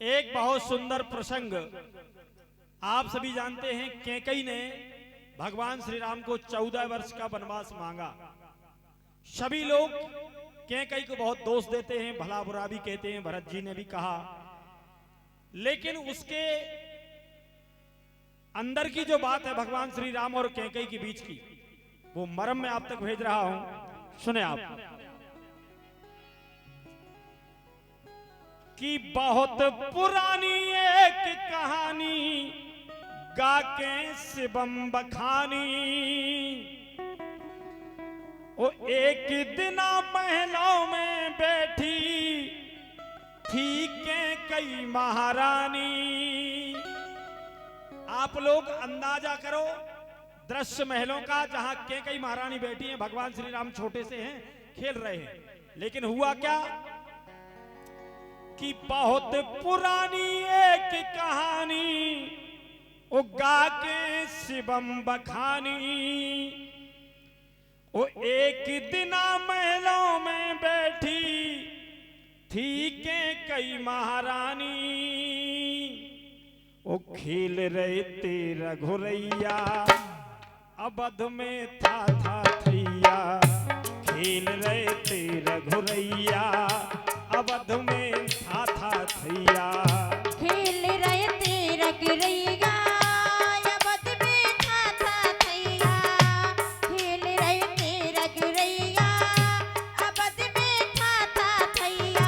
एक बहुत सुंदर प्रसंग आप सभी जानते हैं। कैकई ने भगवान श्री राम को 14 वर्ष का वनवास मांगा। सभी लोग कैकई को बहुत दोष देते हैं, भला बुरा भी कहते हैं, भरत जी ने भी कहा। लेकिन उसके अंदर की जो बात है भगवान श्री राम और कैकई के बीच की, वो मर्म मैं आप तक भेज रहा हूं, सुने आप। कि बहुत पुरानी एक कहानी गा के शिवम बखानी, वो एक दिना महलों में बैठी थी कैकई महारानी। आप लोग अंदाजा करो दृश्य महलों का, जहां कैकई महारानी बैठी हैं, भगवान श्री राम छोटे से हैं, खेल रहे हैं। लेकिन हुआ क्या कि बहुत पुरानी एक कहानी वो गा के शिवम बखानी, वो एक दिना महलों में बैठी थी कैकई महारानी। वो खेल रहे थे रघुरैया, अवध में था थैया। खेल रहे थे रघुरैया, अवध में था थैया। खेल रहे थे रघुरैया, अवध में था थैया। खेल रहे थे रघुरैया, अवध में था थैया।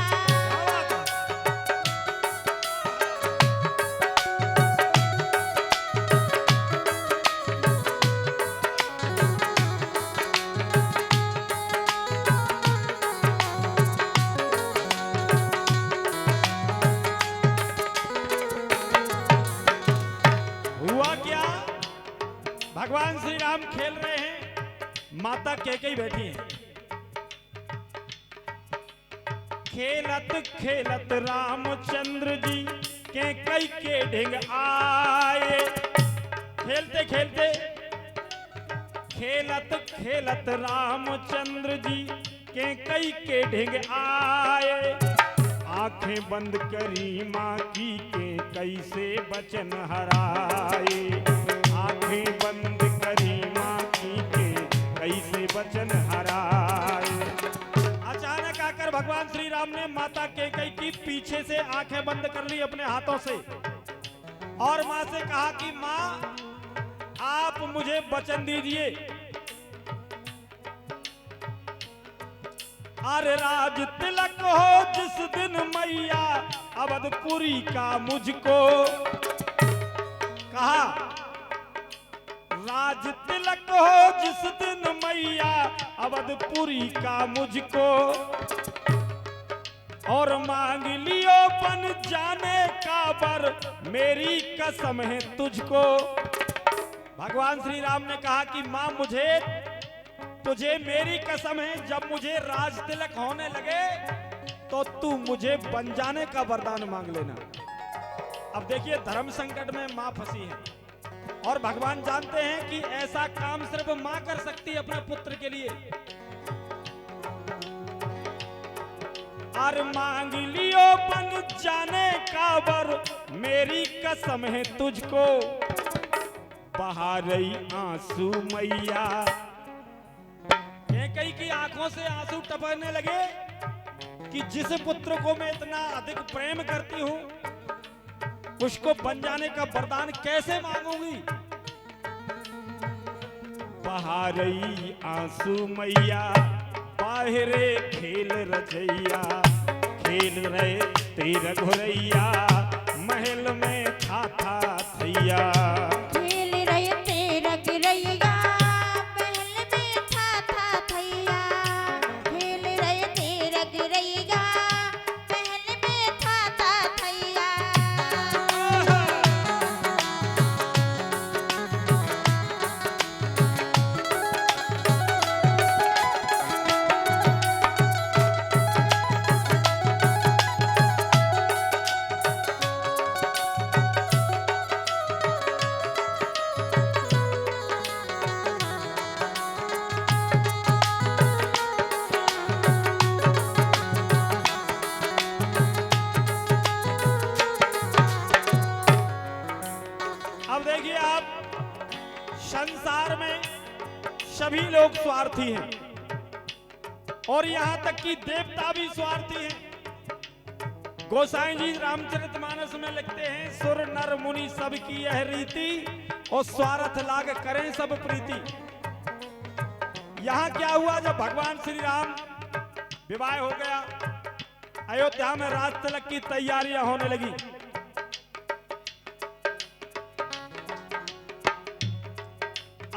हुआ क्या, भगवान श्री राम खेल रहे हैं, माता कैकई बैठी हैं। खेलत खेलत रामचंद्र जी कैकई के ढिंग आए। खेलते खेलते खेलत खेलत रामचंद्र जी कैकई के ढिंग आए। आंखें बंद करी माँ की कैकई से बचन हराए। आंखें बंद करी माँ की कैकई से बचन हराए। अचानक आकर भगवान श्री राम ने माता कैकई की पीछे से आंखें बंद कर ली अपने हाथों से, और माँ से कहा कि माँ आप मुझे वचन दीजिए, अरे राज तिलक हो जिस दिन मैया अवधपुरी का मुझको। कहा राज तिलक हो जिस दिन मैया अवधपुरी का मुझको, और मांग लियो बन जाने का वर मेरी कसम है तुझको। भगवान श्री राम ने कहा कि मां तुझे मेरी कसम है, जब मुझे राज तिलक होने लगे तो तू मुझे बन जाने का वरदान मांग लेना। अब देखिए धर्म संकट में मां फंसी है, और भगवान जानते हैं कि ऐसा काम सिर्फ मां कर सकती है अपने पुत्र के लिए। और मांग लियो बन जाने का वर मेरी कसम है तुझको। बहा रही आंसू मैया, कैकई की आंखों से आंसू टपकने लगे कि जिस पुत्र को मैं इतना अधिक प्रेम करती हूं उसको बन जाने का वरदान कैसे मांगूंगी। बहा रही आंसू मैया, बाहरे खेल रचैया। खेल रहे तेरा घुरैया, महल में था थैया। खेल रहे थे रघुरैया, महल में था थैया। खेल रहे थे रघुरैया, महल में था थैया। संसार में सभी लोग स्वार्थी हैं और यहाँ तक कि देवता भी स्वार्थी हैं। गोसाई जी रामचरितमानस में लिखते हैं, सुर नर मुनि सब की यह रीति और स्वार्थ लाग करें सब प्रीति। यहाँ क्या हुआ, जब भगवान श्री राम विवाह हो गया, अयोध्या में राज तिलक की तैयारियां होने लगी।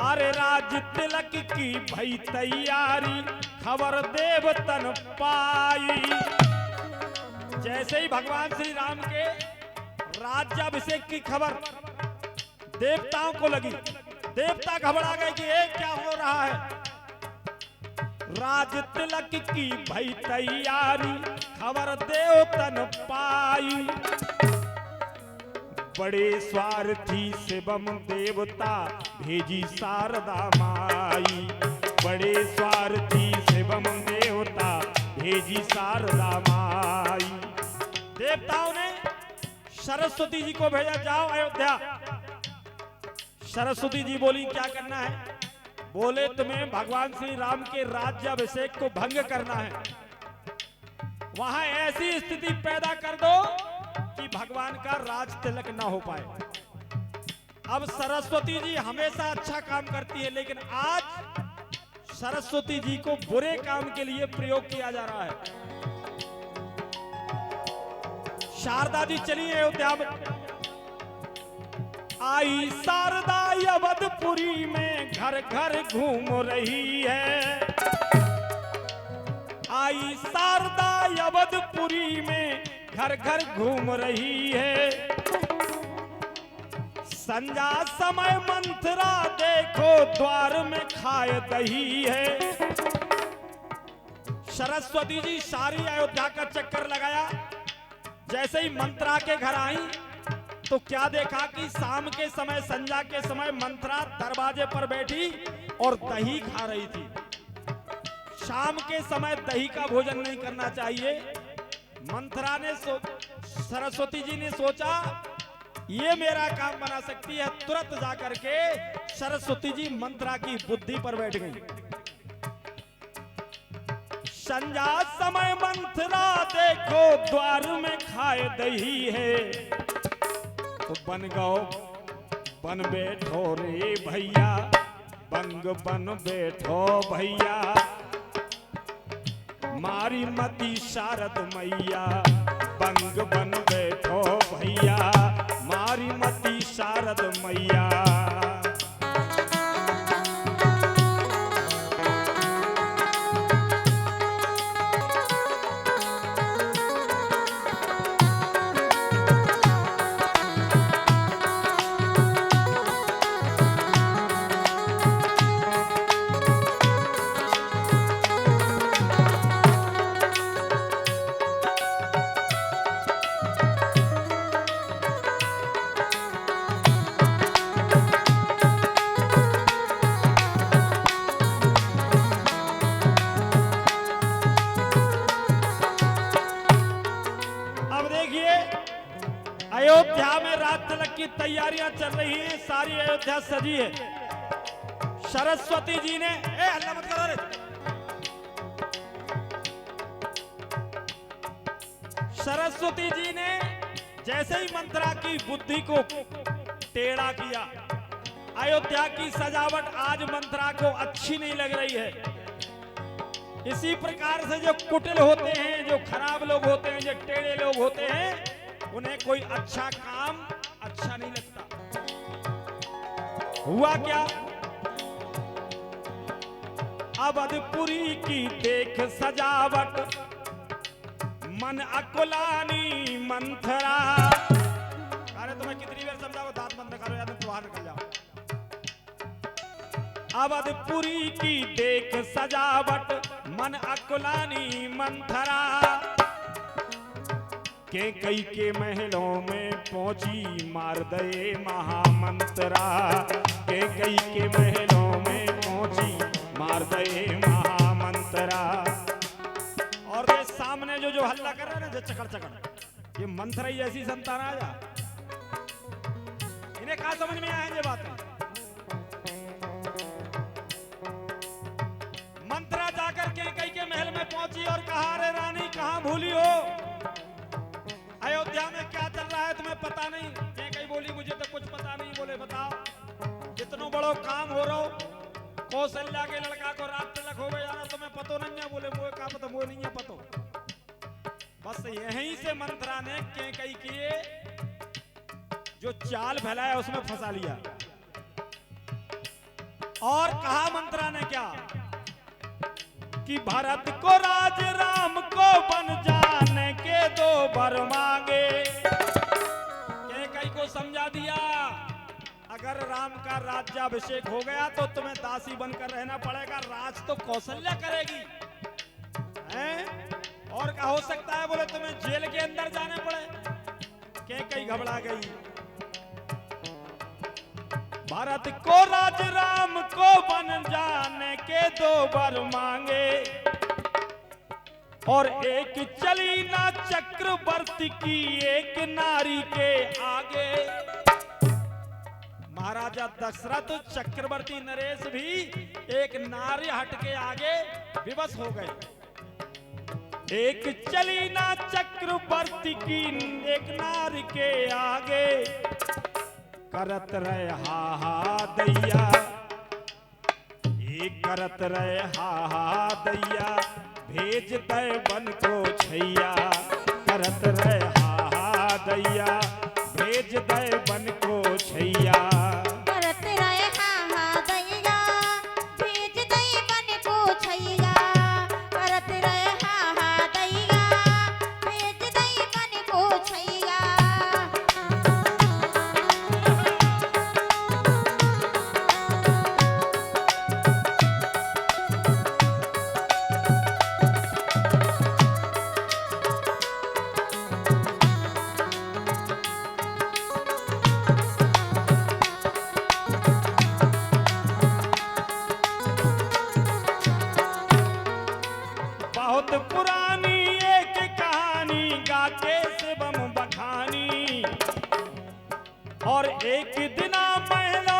अरे राज तिलक की भई तैयारी, खबर देव तन पाई। जैसे ही भगवान श्री राम के राज्याभिषेक की खबर देवताओं को लगी, देवता घबरा गए कि ये क्या हो रहा है। राज तिलक की भई तैयारी, खबर देव तन पाई। बड़े स्वार्थी शिवम देवता, भेजी शारदा माई। बड़े स्वार्थी शिवम देवता, भेजी शारदा माई। देवताओं ने सरस्वती जी को भेजा, जाओ अयोध्या। सरस्वती जी बोली क्या करना है? बोले तुम्हें भगवान श्री राम के राज्याभिषेक को भंग करना है। वहां ऐसी स्थिति पैदा कर दो कि भगवान का राज तिलक ना हो पाए। अब सरस्वती जी हमेशा अच्छा काम करती है, लेकिन आज सरस्वती जी को बुरे काम के लिए प्रयोग किया जा रहा है। शारदा जी चली अयोध्या में, आई शारदा अवधपुरी में, घर घर घूम रही है। आई शारदा अवधपुरी में, घर घर घूम रही है। संध्या समय मंथरा देखो, द्वार में खाए दही है। सरस्वती जी सारी अयोध्या का चक्कर लगाया। जैसे ही मंत्रा के घर आई तो क्या देखा कि शाम के समय, संध्या के समय मंत्रा दरवाजे पर बैठी और दही खा रही थी। शाम के समय दही का भोजन नहीं करना चाहिए। मंत्रा ने सरस्वती जी ने सोचा ये मेरा काम बना सकती है। तुरंत जाकर के सरस्वती जी मंत्रा की बुद्धि पर बैठ गई। संध्या समय मंथरा देखो, द्वार में खाए दही है। तो बन गो बन बैठो रे भैया, बंग बन बैठो भैया। मारी मती शारद मैया, बंग बन बैठो भैया। मारी मती शारद मैया। अयोध्या में राज तिलक की तैयारियां चल रही हैं, सारी अयोध्या सजी है। सरस्वती जी ने हल्ला मत करो रे। सरस्वती जी ने जैसे ही मंत्रा की बुद्धि को टेढ़ा किया, अयोध्या की सजावट आज मंत्रा को अच्छी नहीं लग रही है। इसी प्रकार से जो कुटिल होते हैं, जो खराब लोग होते हैं, जो टेढ़े लोग होते हैं, उन्हें कोई अच्छा काम अच्छा नहीं लगता। हुआ क्या, अवधपुरी की देख सजावट, मन अकुलानी मंथरा। अरे तुम्हें कितनी बार समझाओ, दांत बंद करो या तुम बाहर निकल जाओ। अवधपुरी की देख सजावट, मन अकुलानी मंथरा। के कई के महलों में पहुंची, मार दे महामंत्रा। के कई के महलों में पहुंची, मार दे महामंत्रा। और ये सामने जो हल्ला कर रहे हैं ना, जो चकड़ चकड़, ये मंत्रा ही ऐसी संतान आ जा। इन्हें कहाँ समझ में आया ये बात? कहा, रे रानी कहाँ भूली हो? अयोध्या में क्या चल रहा है तुम्हें पता नहीं? कहीं बोली मुझे तो कुछ पता नहीं। बोले बताओ, इतनो बड़ो काम हो रहा हो, कौशल्या के लड़का को रात तिलक हो गया ना, तुम्हें पतो नहीं है? बोले मुझे का पता, मुझे नहीं है पतो। बस यहीं से मंत्रा ने कई किए जो चाल फैलाया उसमें फंसा लिया। और कहा मंत्रा ने क्या कि भरत को राज राम को बन जाने के 2 वर मांगे। कई को समझा दिया अगर राम का राज्याभिषेक हो गया तो तुम्हें दासी बनकर रहना पड़ेगा, राज तो कौशल्या करेगी। हैं? और क्या हो सकता है? बोले तुम्हें जेल के अंदर जाने पड़े। कई घबरा गई। भारत को राज राम को बन जाने के 2 वर मांगे, और एक चली ना चक्रवर्ती की एक नारी के आगे। महाराजा दशरथ चक्रवर्ती नरेश भी एक नारी हट के आगे विवश हो गए। एक चली ना चक्रवर्ती की एक नारी के आगे, करत रहे हा हा दैया, ये करत रहे हा हा दैया, भेज दे बन को छैया। करत रहे हा हा दैया, भेज दे बन को छैया। करत रहे हा हा दैया, भेज दई बन को छैया। करत रहे हा हा दैया, भेज दई बन को छैया। बहुत पुरानी एक कहानी गाके शिवम बखानी, और एक दिना महिला